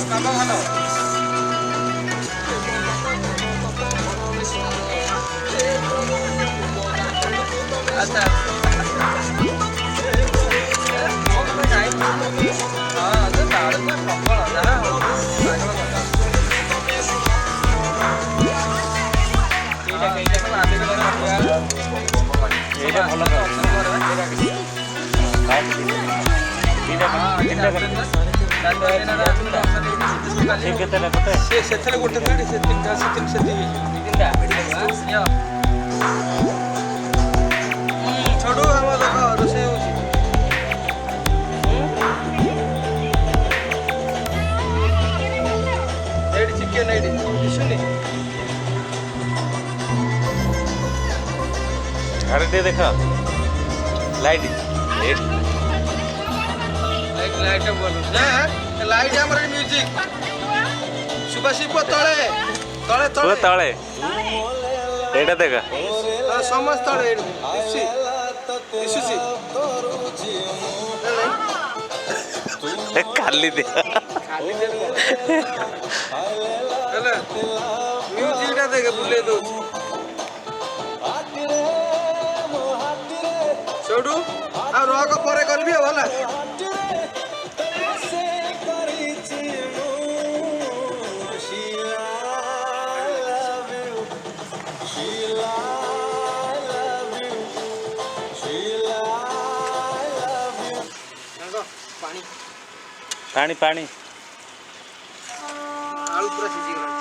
କାମ ଭଲ। ଆଚ୍ଛା ହଁ ସେ ବାଳୁଙ୍ଗା ପ୍ରବଳ ଯାହା ହଉଛି ପାଗଳ କଥା। ଏଇଟା ଭଲ ସେଥିରେ ଗୋଟେ ମିନିଟ୍ ସେ ତିନିଟା ଛୋଟୁ ଆମ ଦେଖ ରୋଷେଇ ହଉଛି। ଏଇଠି ଚିକେନ ଏଇଠି ଦିଶୁନି। ଆରେ ଟିକେ ଦେଖ ଲାଇଟ୍ ଲାଇଟ୍ ଭଲ ଲାଇଟ୍ ଆମର ମ୍ୟୁଜିକ୍ ସୁବାସିପ ତଳେ ତଳେ ତଳେ ତଳେ ଏଇଟା ଦେଖ ସମସ୍ତ ତଳେ ଦିଶୁଛି ଖାଲି ଦେ ହେଲା ମ୍ୟୁଜିକଟା ଦେଖେ ବୁଲେଇ ଦଉଛି ସେଇଠୁ ଆଉ ରକ ପରେ କରିବି ଆଉ ହେଲା। ପାଣି ପାଣି ପାଣି ଆଳୁ ପୁରା ସିଝିଗଲା।